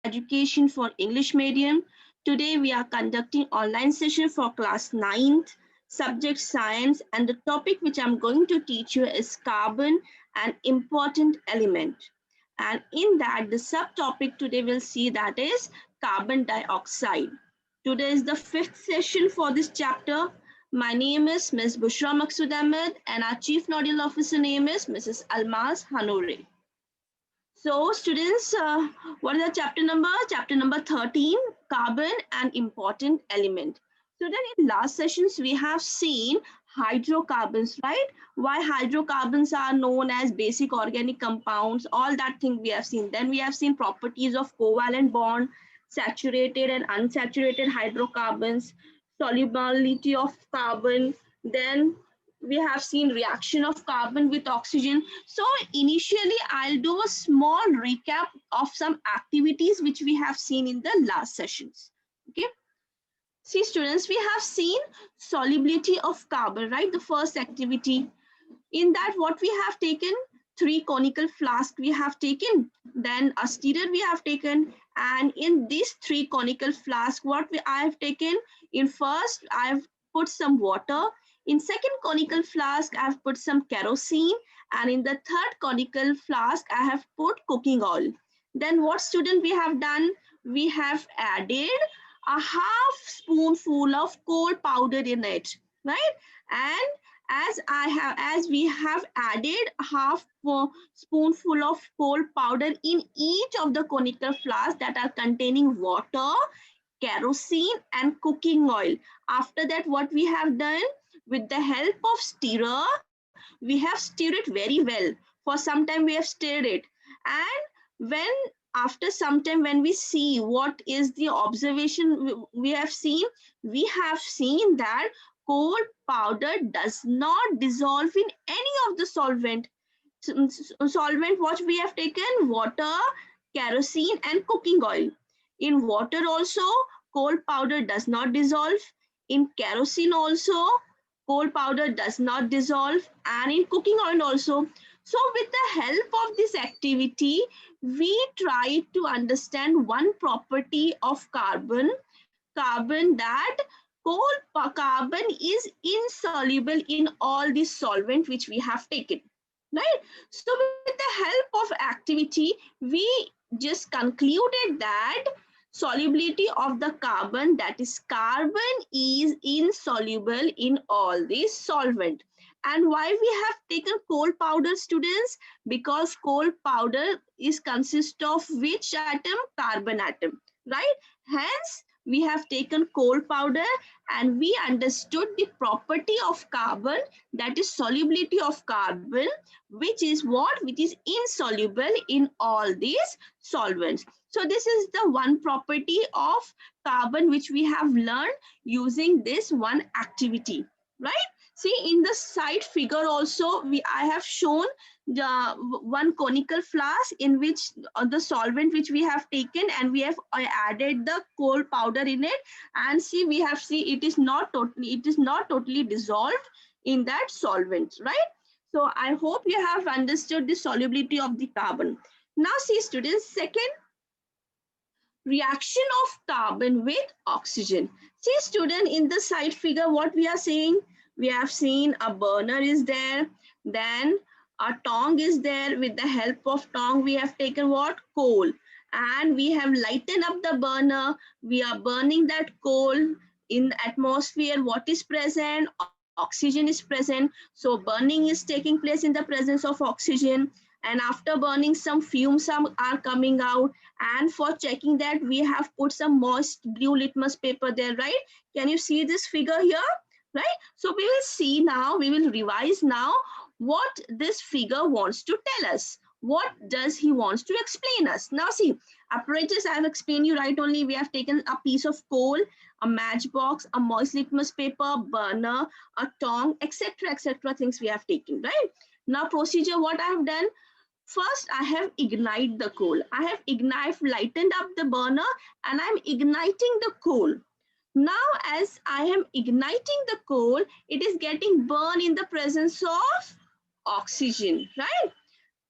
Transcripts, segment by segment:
Education for English Medium. Today we are conducting online session for class 9th, subject science, and the topic which I'm going to teach you is carbon, an important element. And in that, the subtopic today we'll see that is carbon dioxide. Today is the 5th session for this chapter. My name is Ms. Bushra Maksud Ahmed and our Chief Nodal Officer name is Mrs. Almaz Hanouri. So students, what is the chapter number? Chapter number 13, carbon, an important element. So then in last sessions, we have seen hydrocarbons, right? Why hydrocarbons are known as basic organic compounds, all that thing we have seen. Then we have seen properties of covalent bond, saturated and unsaturated hydrocarbons, solubility of carbon, then we have seen reaction of carbon with oxygen. So initially I'll do a small recap of some activities which we have seen in the last sessions. Okay, see students, we have seen solubility of carbon, right? The first activity. In that, what we have taken, 3 conical flasks we have taken, then a stirrer we have taken, and in these 3 conical flasks, I have taken, in first I have put some water, in second conical flask I have put some kerosene, and in the third conical flask I have put cooking oil. Then what student we have done? We have added a half spoonful of coal powder in it, right? And as we have added half spoonful of coal powder in each of the conical flasks that are containing water, kerosene and cooking oil. After that, what we have done, with the help of stirrer, we have stirred it very well. For some time we have stirred it, and when after some time when we see what is the observation we have seen that coal powder does not dissolve in any of the solvent. Solvent what we have taken, water, kerosene and cooking oil. In water also coal powder does not dissolve, in kerosene also coal powder does not dissolve, and in cooking oil also. So with the help of this activity we try to understand one property of carbon that carbon is insoluble in all the solvent which we have taken, right? So with the help of activity we just concluded that solubility of the carbon, that is carbon is insoluble in all these solvent. And why we have taken coal powder students? Because coal powder is consist of which atom? Carbon atom, right? Hence we have taken coal powder and we understood the property of carbon, that is solubility of carbon, which is what? Which is insoluble in all these solvents. So this is the one property of carbon which we have learned using this one activity, right? See in the side figure also I have shown the one conical flask in which the solvent which we have taken and we have added the coal powder in it, and see it is not totally dissolved in that solvent, right? So I hope you have understood the solubility of the carbon. Now see students, second, reaction of carbon with oxygen. See student, in the side figure what we are seeing, we have seen a burner is there, then a tong is there. With the help of tong we have taken what? Coal, and we have lightened up the burner. We are burning that coal. In the atmosphere what is present? Oxygen is present. So burning is taking place in the presence of oxygen, and after burning some fumes are coming out, and for checking that we have put some moist blue litmus paper there, right? Can you see this figure here, right? So we will see now, we will revise now what this figure wants to tell us. What does he wants to explain us? Now see, apparatus I have explained you, right? Only we have taken a piece of coal, a matchbox, a moist litmus paper, burner, a tong, etc things we have taken, right? Now procedure what I have done, first, I have ignited the coal. I have lightened up the burner and I'm igniting the coal. Now, as I am igniting the coal, it is getting burned in the presence of oxygen, right?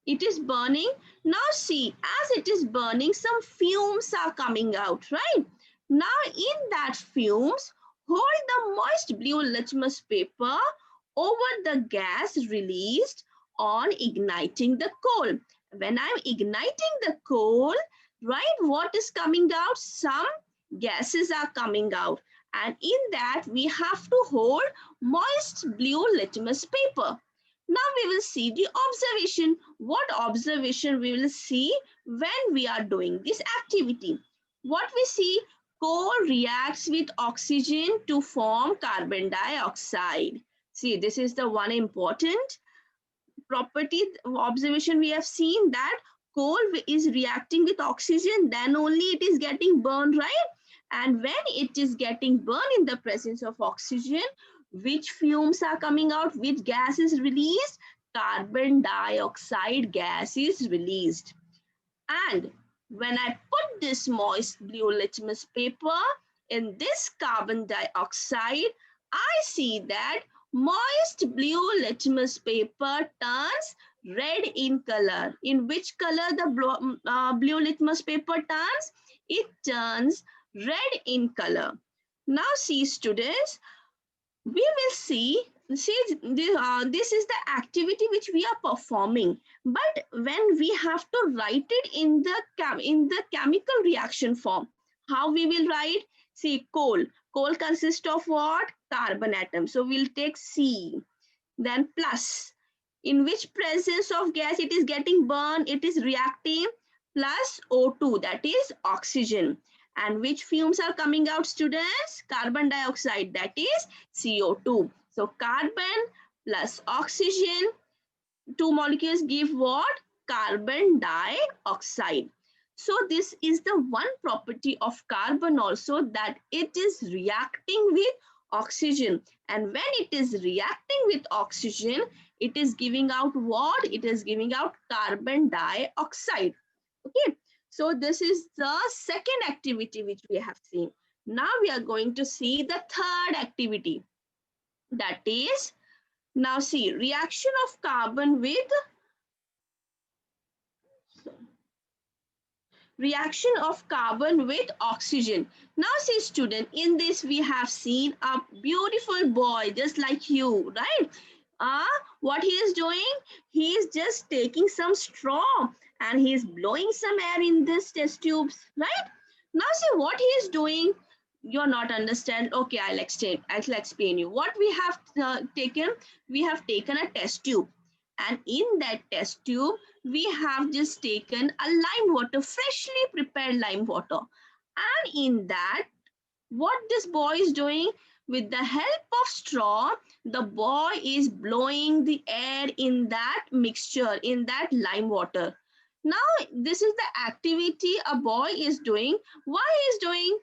It is burning. Now see, as it is burning, some fumes are coming out, right? Now in that fumes, hold the moist blue litmus paper over the gas released on igniting the coal. When I'm igniting the coal, right, what is coming out? Some gases are coming out. And in that, we have to hold moist blue litmus paper. Now we will see the observation. What observation we will see when we are doing this activity? What we see, coal reacts with oxygen to form carbon dioxide. See, this is the one important property observation we have seen, that coal is reacting with oxygen, then only it is getting burned, right? And when it is getting burned in the presence of oxygen, which fumes are coming out, which gas is released? Carbon dioxide gas is released. And when I put this moist blue litmus paper in this carbon dioxide, I see that moist blue litmus paper turns red in color. In which color the blue litmus paper turns? It turns red in color. Now see students, we will see this is the activity which we are performing, but when we have to write it in the chemical reaction form, how we will write? See, coal consists of what? Carbon atom, so we'll take C, then plus, in which presence of gas it is getting burned, it is reacting, plus O2, that is oxygen. And which fumes are coming out, students? Carbon dioxide, that is CO2. So carbon plus oxygen, two molecules give what? Carbon dioxide. So this is the one property of carbon also, that it is reacting with oxygen. And when it is reacting with oxygen, it is giving out what? It is giving out carbon dioxide. Okay. So this is the second activity which we have seen. Now we are going to see the third activity. That is, now see, reaction of carbon with oxygen. Now see student, in this we have seen a beautiful boy just like you, right? What he is doing? He is just taking some straw and he is blowing some air in this test tubes, right? Now see what he is doing. You're not understand. Okay, I'll explain you. What we have taken, we have taken a test tube, and in that test tube we have just taken a lime water, freshly prepared lime water. And in that, what this boy is doing, with the help of straw, the boy is blowing the air in that mixture, in that lime water. Now this is the activity a boy is doing. Why he is doing?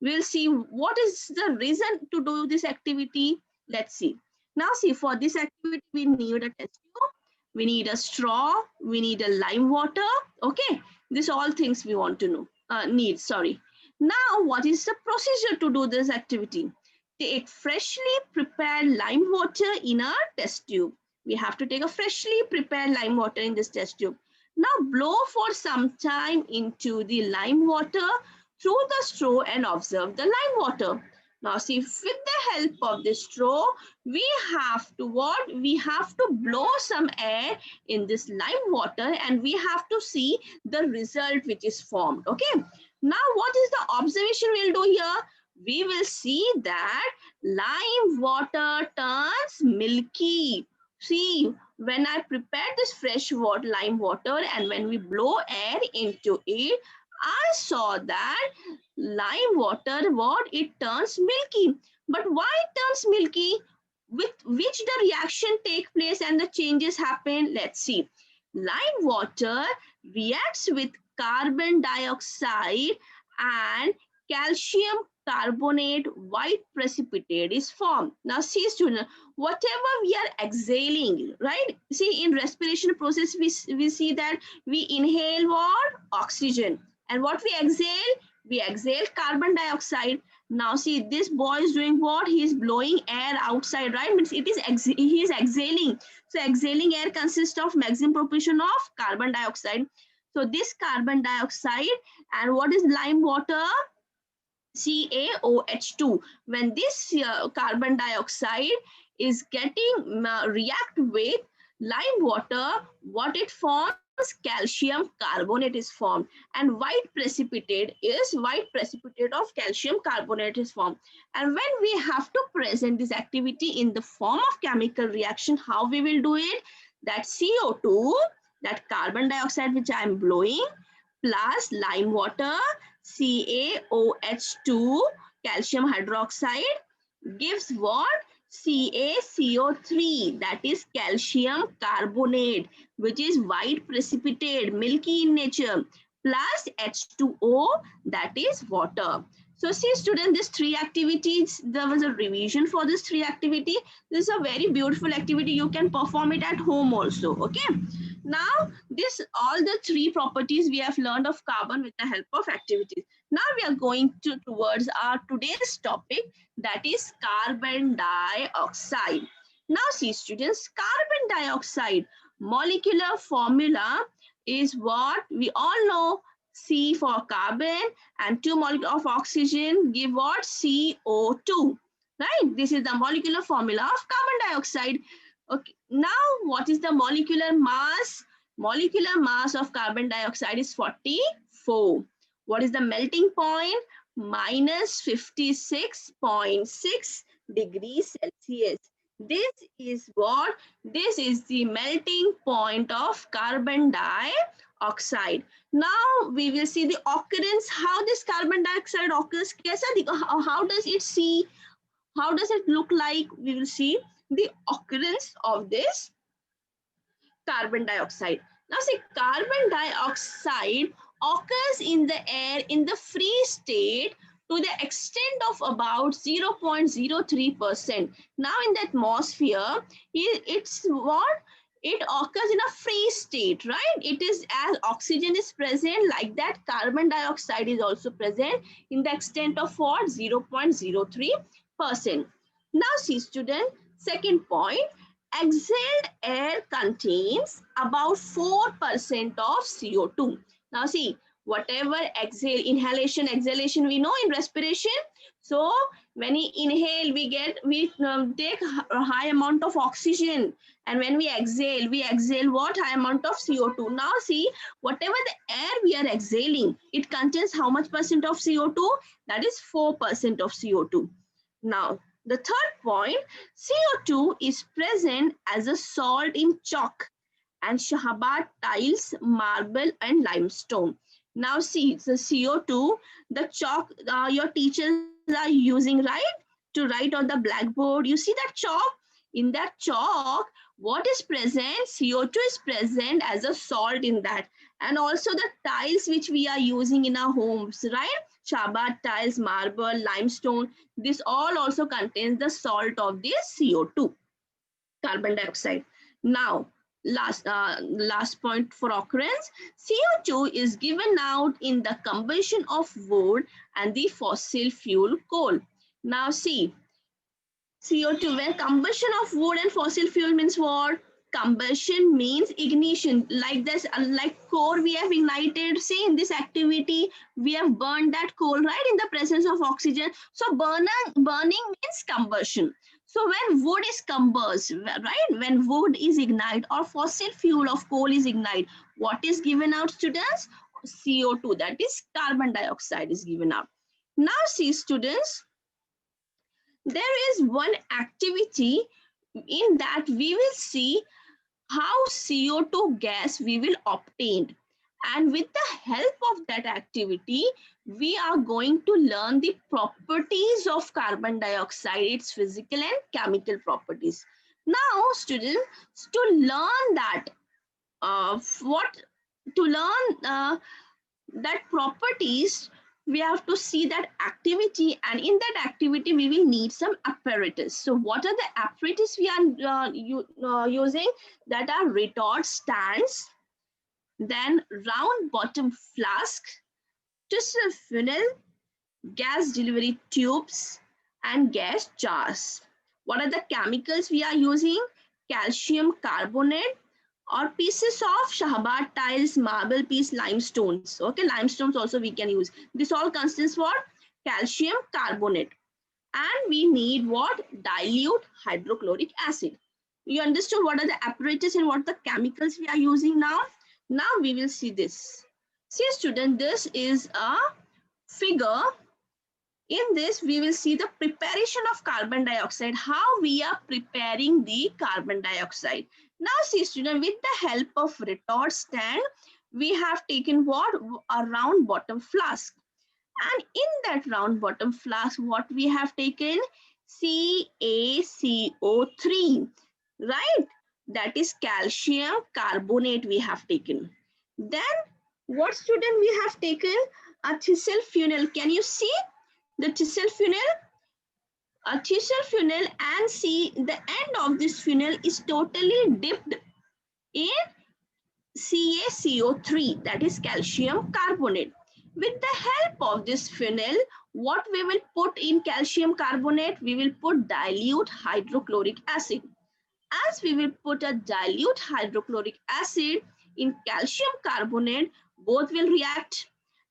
We'll see what is the reason to do this activity. Let's see. Now see, for this activity we need a test tube, we need a straw, we need a lime water. Okay, this all things we want to know, need, sorry. Now what is the procedure to do this activity? Take freshly prepared lime water in a test tube. We have to take a freshly prepared lime water in this test tube. Now blow for some time into the lime water through the straw and observe the lime water. Now see, with the help of the straw, we have to what? We have to blow some air in this lime water and we have to see the result which is formed. Okay. Now what is the observation we'll do here? We will see that lime water turns milky. See, when I prepare this fresh water, lime water, and when we blow air into it, I saw that lime water, what? It turns milky. But why it turns milky? With which the reaction take place and the changes happen? Let's see. Lime water reacts with carbon dioxide and calcium carbonate, white precipitate is formed. Now see student, whatever we are exhaling, right? See, in respiration process, we see that we inhale what? Oxygen. And what we exhale? We exhale carbon dioxide. Now see, this boy is doing what? He is blowing air outside, right? Means it is he is exhaling. So exhaling air consists of maximum proportion of carbon dioxide. So this carbon dioxide, and what is lime water? CaOH2. When this carbon dioxide is getting react with lime water, what it forms? Calcium carbonate is formed, and white precipitate of calcium carbonate is formed. And when we have to present this activity in the form of chemical reaction, how we will do it? That CO2, that carbon dioxide which I am blowing, plus lime water, CaOH2, calcium hydroxide, gives what? CaCO3, that is calcium carbonate, which is white precipitate, milky in nature, plus H2O, that is water. So see student, these three activities, there was a revision for this three activity. This is a very beautiful activity. You can perform it at home also. Okay. Now this all the three properties we have learned of carbon with the help of activities. Now we are going to towards our today's topic, that is carbon dioxide. Now see students, carbon dioxide molecular formula is what we all know. C for carbon and two molecules of oxygen give what? CO2. Right? This is the molecular formula of carbon dioxide. Okay. Now what is the molecular mass? Molecular mass of carbon dioxide is 44. What is the melting point? Minus 56.6 degrees Celsius. This is what? This is the melting point of carbon dioxide. Now we will see the occurrence, how this carbon dioxide occurs. How does it see? How does it look like? We will see the occurrence of this carbon dioxide. Now see, carbon dioxide occurs in the air in the free state to the extent of about 0.03%. Now in the atmosphere, it's what? It occurs in a free state, right? It is as oxygen is present, like that carbon dioxide is also present in the extent of what? 0.03%. Now see student, second point, exhaled air contains about 4% of CO2. Now see, whatever inhalation, exhalation, we know in respiration. So when we inhale, we take a high amount of oxygen. And when we exhale what? High amount of CO2. Now see, whatever the air we are exhaling, it contains how much percent of CO2? That is 4% of CO2. Now, the third point, CO2 is present as a salt in chalk and Shahabad tiles, marble and limestone. Now see, the CO2, the chalk your teachers are using, right? To write on the blackboard. You see that chalk? In that chalk, what is present? CO2 is present as a salt in that. And also the tiles which we are using in our homes, right? Shahabad tiles, marble, limestone. This all also contains the salt of this CO2, carbon dioxide. Now, last point for occurrence, CO2 is given out in the combustion of wood and the fossil fuel coal. Now see, CO2, where combustion of wood and fossil fuel means what? Combustion means ignition. Like this, like core we have ignited. See, in this activity, we have burned that coal, right? In the presence of oxygen. So burning means combustion. So when wood is combust, right? When wood is ignited or fossil fuel of coal is ignited, what is given out, students? CO2, that is carbon dioxide is given out. Now see, students, there is one activity in that we will see how CO2 gas we will obtain. And with the help of that activity, we are going to learn the properties of carbon dioxide, its physical and chemical properties. Now, students, to learn that, what to learn that properties, we have to see that activity, and in that activity we will need some apparatus. So what are the apparatus we are using? That are retort stands, then round bottom flask, tissue funnel, gas delivery tubes, and gas jars. What are the chemicals we are using? Calcium carbonate or pieces of shahbad tiles, marble piece, limestones. Okay, limestones also we can use. This all consists what? Calcium carbonate. And we need what? Dilute hydrochloric acid. You understood what are the apparatus and what the chemicals we are using now? Now we will see this. See student, this is a figure. In this, we will see the preparation of carbon dioxide, how we are preparing the carbon dioxide. Now see student, with the help of retort stand, we have taken what? A round bottom flask. And in that round bottom flask, what we have taken? CaCO3, right? That is calcium carbonate we have taken. Then what student we have taken? A thistle funnel. Can you see the thistle funnel? A thistle funnel, and see the end of this funnel is totally dipped in CaCO3, that is calcium carbonate. With the help of this funnel, what we will put in calcium carbonate? We will put dilute hydrochloric acid. As we will put a dilute hydrochloric acid in calcium carbonate, both will react.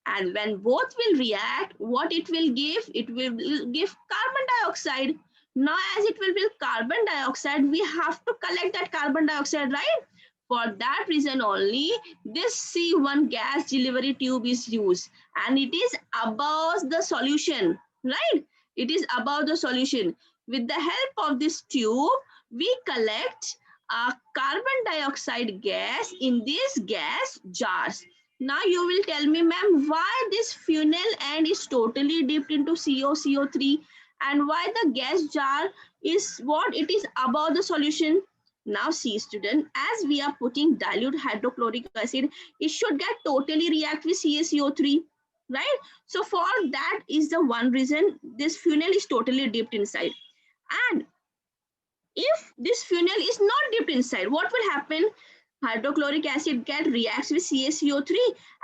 And when both will react, what it will give? It will give carbon dioxide. Now, as it will be carbon dioxide, we have to collect that carbon dioxide, right? For that reason only, this C1 gas delivery tube is used, and it is above the solution, right? It is above the solution. With the help of this tube, we collect a carbon dioxide gas in these gas jars. Now you will tell me, ma'am, why this funnel end is totally dipped into CO3, and why the gas jar is what? It is above the solution. Now see student, as we are putting dilute hydrochloric acid, it should get totally react with CaCO3, right? So for that is the one reason this funnel is totally dipped inside. And if this funnel is not dipped inside, what will happen? Hydrochloric acid get reacts with CaCO3,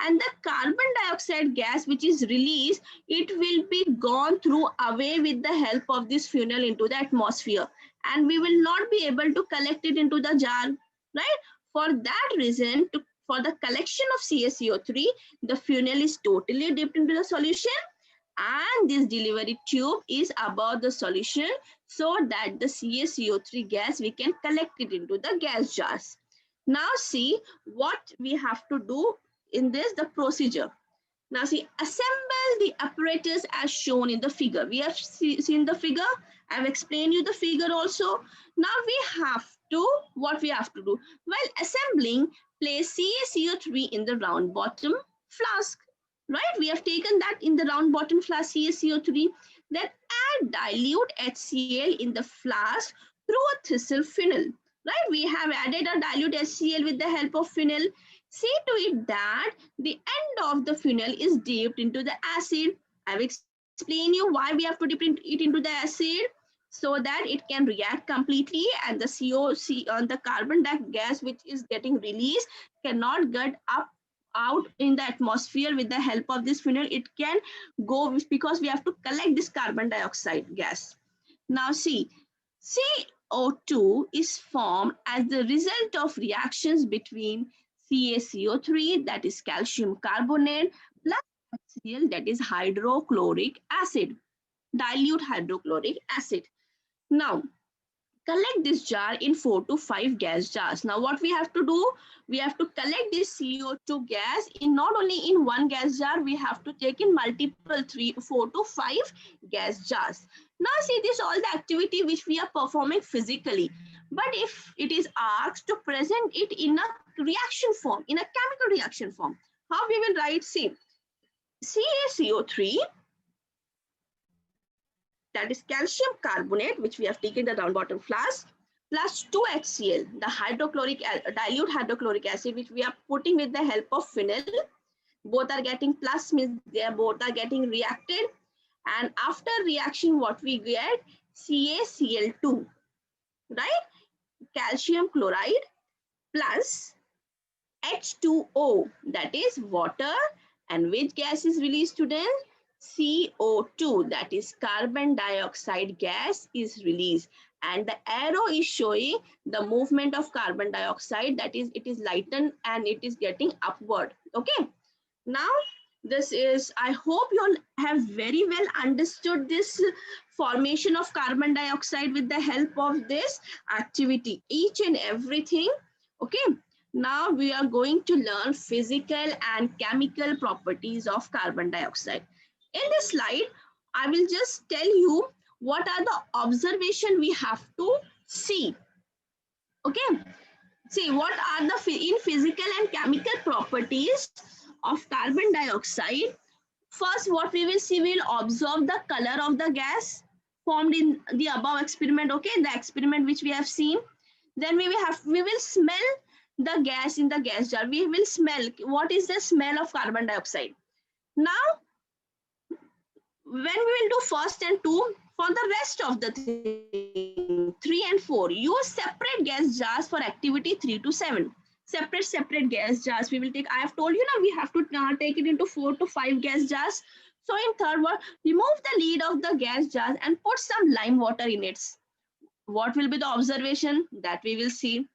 and the carbon dioxide gas which is released, it will be gone through away with the help of this funnel into the atmosphere, and we will not be able to collect it into the jar, right? For that reason, for the collection of CaCO3, the funnel is totally dipped into the solution, and this delivery tube is above the solution, so that the CaCO3 gas, we can collect it into the gas jars. Now see what we have to do in this, the procedure. Now see, assemble the apparatus as shown in the figure. We have seen the figure. I've explained you the figure also. Now we have to, what we have to do? While assembling, place CaCO3 in the round bottom flask. Right? We have taken that in the round bottom flask CaCO3. Then add dilute HCl in the flask through a thistle funnel. Right? We have added a dilute HCl with the help of funnel. See to it that the end of the funnel is dipped into the acid. I will explain you why we have to dip it into the acid, so that it can react completely, and the the carbon dioxide gas which is getting released cannot get up out in the atmosphere with the help of this funnel. It can go because we have to collect this carbon dioxide gas. Now see, CO2 is formed as the result of reactions between CaCO3, that is calcium carbonate, plus HCl, that is hydrochloric acid, dilute hydrochloric acid. Now, collect this jar in 4 to 5 gas jars. Now, what we have to do? We have to collect this CO2 gas in not only in one gas jar, we have to take in multiple 4 to 5 gas jars. Now, see this all the activity which we are performing physically. But if it is asked to present it in a reaction form, in a chemical reaction form, how we will write? See, CaCO3, that is calcium carbonate, which we have taken the round bottom flask, plus 2HCl, the dilute hydrochloric acid, which we are putting with the help of funnel. Both are getting plus, means they both are getting reacted. And after reaction, what we get? CaCl2, right? Calcium chloride plus H2O, that is water, And which gas is released, student? CO2, that is carbon dioxide gas is released. And the arrow is showing the movement of carbon dioxide, that is, it is lightened and it is getting upward. Okay. Now, this is, I hope you all have very well understood this formation of carbon dioxide with the help of this activity, each and everything. Okay. Now we are going to learn physical and chemical properties of carbon dioxide. In this slide, I will just tell you what are the observation we have to see. Okay. See, what are the in physical and chemical properties of carbon dioxide? First, what we will see, we will observe the color of the gas formed in the above experiment. Okay, the experiment which we have seen. Then we will smell the gas in the gas jar. We will smell what is the smell of carbon dioxide. Now, when we will do first and two, for the rest of the thing, 3 and 4, use separate gas jars for activity 3 to 7. Separate gas jars we will take. I have told you now we have to take it into 4 to 5 gas jars. So in third one, remove the lid of the gas jars and put some lime water in it. What will be the observation that we will see?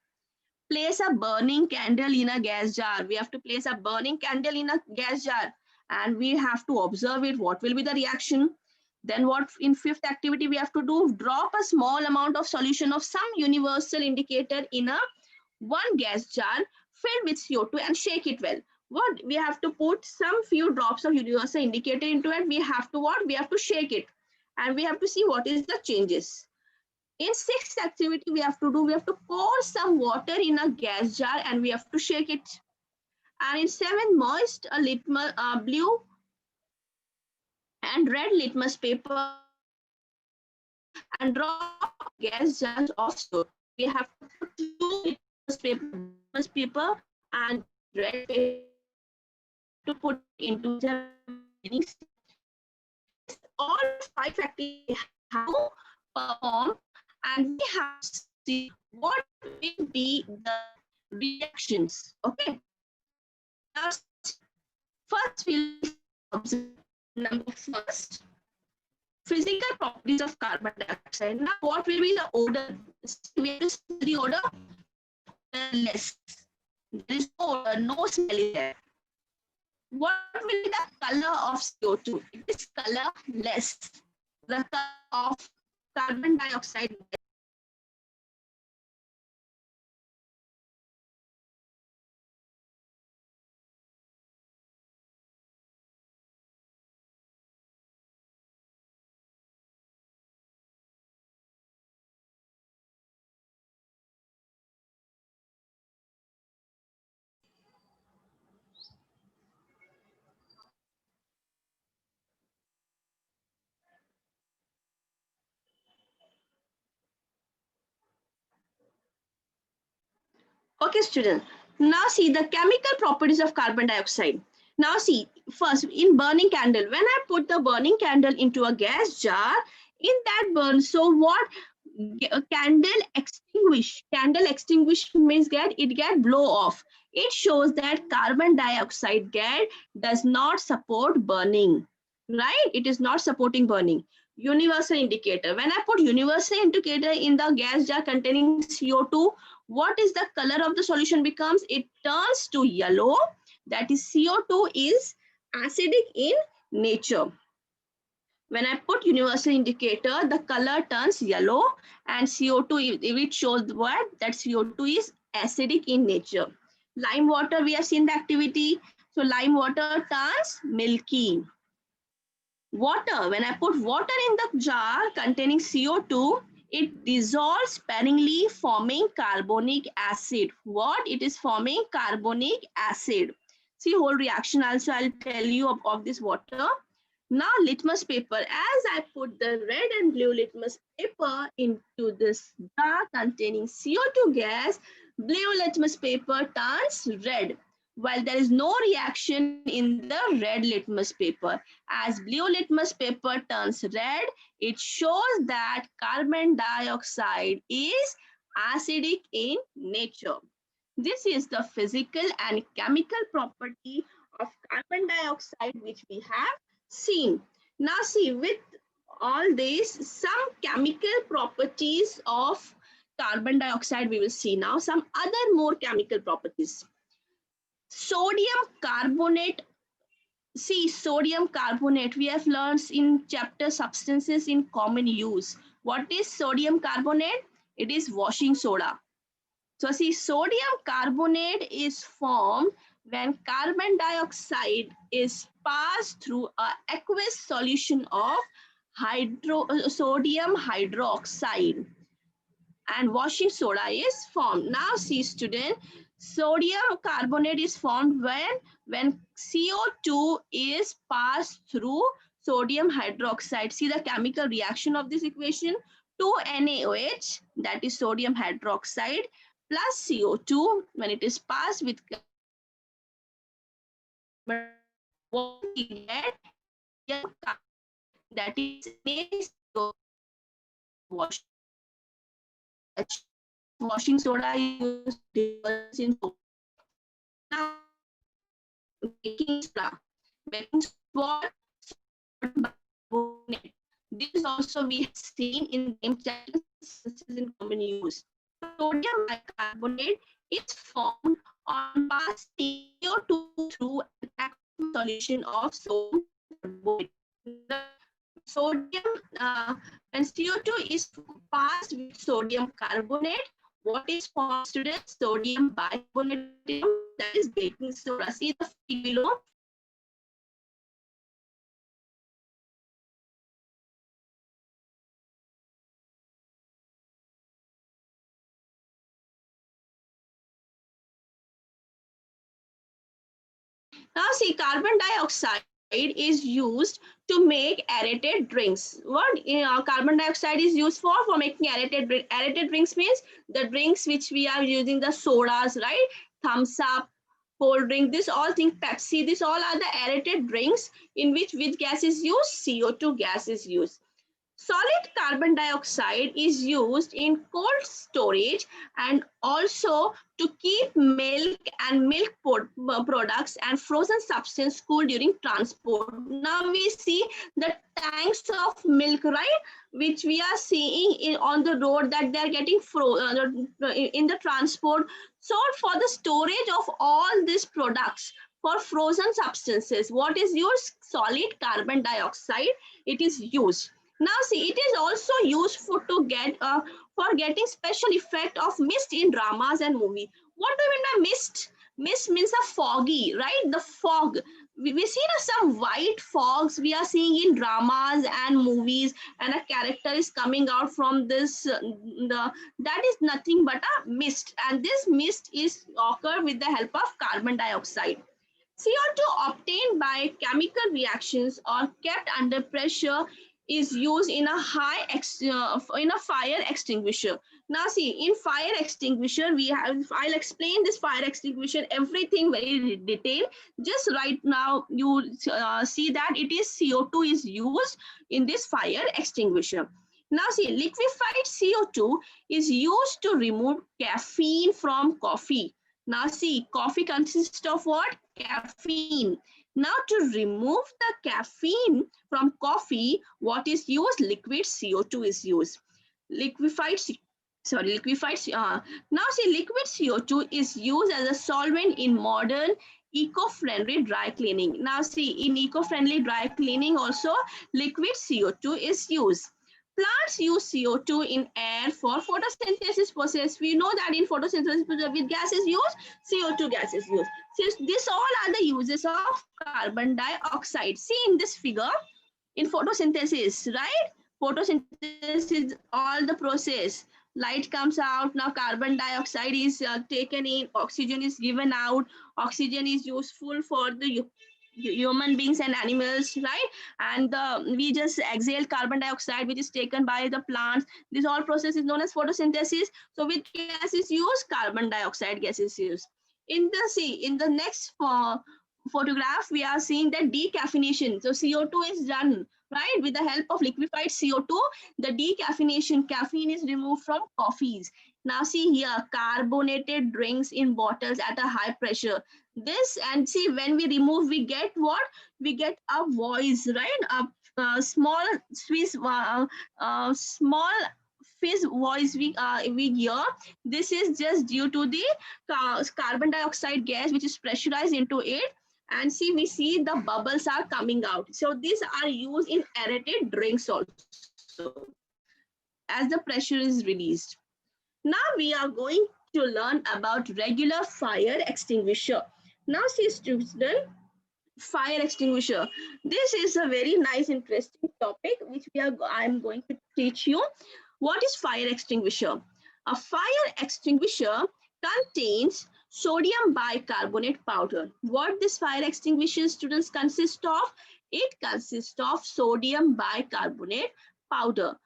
Place a burning candle in a gas jar. We have to place a burning candle in a gas jar and we have to observe it. What will be the reaction? Then what in fifth activity we have to do? Drop a small amount of solution of some universal indicator in a one gas jar filled with CO2 and shake it well. What we have to put some few drops of universal indicator into it. We have to what? We have to shake it and we have to see what is the changes. In sixth activity, we have to do, we have to pour some water in a gas jar and we have to shake it. And in seventh, moist a litmus, blue and red litmus paper and drop gas jars of soap. We have to put two litmus paper and red paper to put into the all 5 activities have to perform and we have to see what will be the reactions. Okay. Now, first we'll observe number first, physical properties of carbon dioxide. Now, what will be the odor? We have to see the odor less. There is no odor, no smell there. What will be the color of CO2? It is colorless. The color of carbon dioxide. Okay, students. Now see the chemical properties of carbon dioxide. Now see, first in burning candle, when I put the burning candle into a gas jar, in that burn, so what? Candle extinguish means that it get blow off. It shows that carbon dioxide gas does not support burning, right? It is not supporting burning. Universal indicator, when I put universal indicator in the gas jar containing CO2, what is the color of the solution becomes? It turns to yellow. That is, CO2 is acidic in nature. When I put universal indicator, the color turns yellow and CO2, if it shows what? That CO2 is acidic in nature. Lime water, we have seen the activity. So lime water turns milky. Water, when I put water in the jar containing CO2, it dissolves sparingly, forming carbonic acid. What? It is forming carbonic acid. See whole reaction also I'll tell you of this water. Now litmus paper, as I put the red and blue litmus paper into this jar containing CO2 gas, blue litmus paper turns red, while there is no reaction in the red litmus paper. As blue litmus paper turns red, it shows that carbon dioxide is acidic in nature. This is the physical and chemical property of carbon dioxide which we have seen. Now see, with all these, some chemical properties of carbon dioxide we will see now, some other more chemical properties. Sodium carbonate. See, sodium carbonate, we have learned in chapter substances in common use. What is sodium carbonate? It is washing soda. So see, sodium carbonate is formed when carbon dioxide is passed through a aqueous solution of sodium hydroxide and washing soda is formed. Now see student, sodium carbonate is formed when CO2 is passed through sodium hydroxide. See the chemical reaction of this equation. 2NaOH, that is sodium hydroxide, plus CO2 when it is passed with what we get, that is washing soda used in soap. Now baking soda. Baking soda, this also we have seen in in common use. Sodium bicarbonate is formed on passing CO2 through an solution of sodium carbonate. Sodium, when CO2 is passed with sodium carbonate, what is formed, students? Sodium bicarbonate, that is baking soda. See the figure below. Now see, carbon dioxide is used to make aerated drinks. What carbon dioxide is used for? For making aerated drink. Aerated drinks means the drinks which we are using, the sodas, right? Thumbs up, cold drink, this all thing, Pepsi, this all are the aerated drinks in which gas is used? CO2 gas is used. Solid carbon dioxide is used in cold storage and also to keep milk and milk products and frozen substance cool during transport. Now we see the tanks of milk, right, which we are seeing on the road that they are getting in the transport. So for the storage of all these products, for frozen substances, what is used? Solid carbon dioxide, it is used. Now see, it is also used for getting special effect of mist in dramas and movie. What do you mean by mist? Mist means a foggy, right? The fog. We see some white fogs we are seeing in dramas and movies, and a character is coming out from this. That is nothing but a mist, and this mist is occur with the help of carbon dioxide. CO2 obtained by chemical reactions or kept under pressure is used in a in a fire extinguisher. Now see, in fire extinguisher we have, I'll explain this fire extinguisher everything very detailed. Just right now you see that it is CO2 is used in this fire extinguisher. Now see, liquefied CO2 is used to remove caffeine from coffee. Now see, coffee consists of what? Caffeine. Now to remove the caffeine from coffee, what is used? Liquid CO2 is used. Liquefied, now see, liquid CO2 is used as a solvent in modern eco-friendly dry cleaning. Now see, in eco-friendly dry cleaning also, liquid CO2 is used. Plants use CO2 in air for photosynthesis process. We know that in photosynthesis with gas is used, CO2 gas is used. So this all are the uses of carbon dioxide. See in this figure, in photosynthesis, right? Photosynthesis is all the process. Light comes out, now carbon dioxide is taken in, oxygen is given out, oxygen is useful for the human beings and animals, right? And we just exhale carbon dioxide which is taken by the plants. This all process is known as photosynthesis. So with gas is used, carbon dioxide gas is used. In the next photograph we are seeing that decaffeination. So CO2 is done, right, with the help of liquefied CO2. The decaffeination, caffeine is removed from coffees. Now see here, carbonated drinks in bottles at a high pressure. This, and see, when we remove, we get what? We get a voice, right? A small Swiss, small fizz voice we hear. This is just due to the carbon dioxide gas which is pressurized into it, and see, we see the bubbles are coming out. So these are used in aerated drinks also as the pressure is released. Now we are going to learn about regular fire extinguisher. Now see student, fire extinguisher. This is a very nice interesting topic which I am going to teach you. What is fire extinguisher? A fire extinguisher contains sodium bicarbonate powder. What this fire extinguisher students consist of? It consists of sodium bicarbonate powder.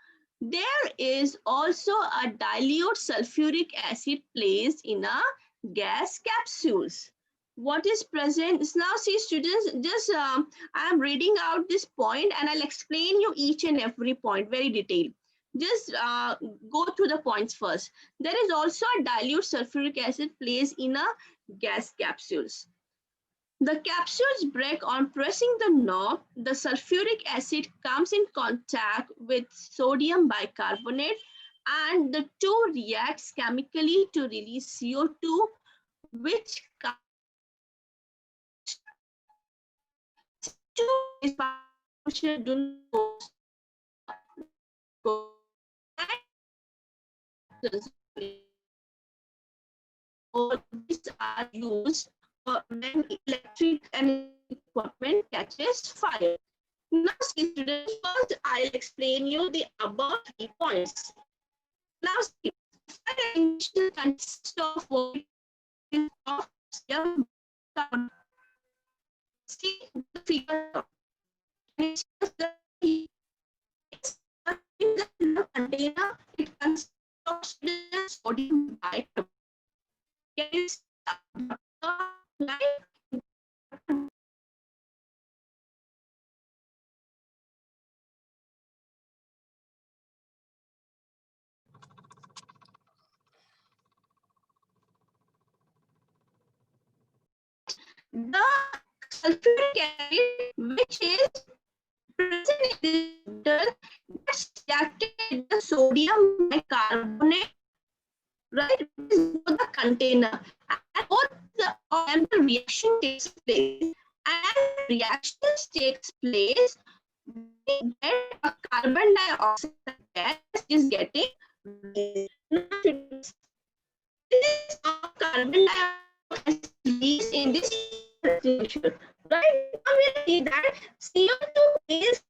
There is also a dilute sulfuric acid placed in a gas capsules. What is present? Now see students, just I am reading out this point and I'll explain you each and every point very detailed. Just go through the points first. There is also a dilute sulfuric acid placed in a gas capsules. The capsules break on pressing the knob. The sulfuric acid comes in contact with sodium bicarbonate and the two reacts chemically to release CO2, which do these are used when electric and equipment catches fire. Now, students, first I'll explain you the above 3 points. Now, fire extinguisher consists of what is of see the figure. It's the container. It consists of sodium bicarbonate. Can you see like the sulfuric acid which is present in the that's reacted with the sodium bicarbonate, right? This is the container, and the reaction takes place. And reactions takes place, we get a carbon dioxide gas is getting released. This carbon dioxide released in this extinguisher. Right now we see that CO2 is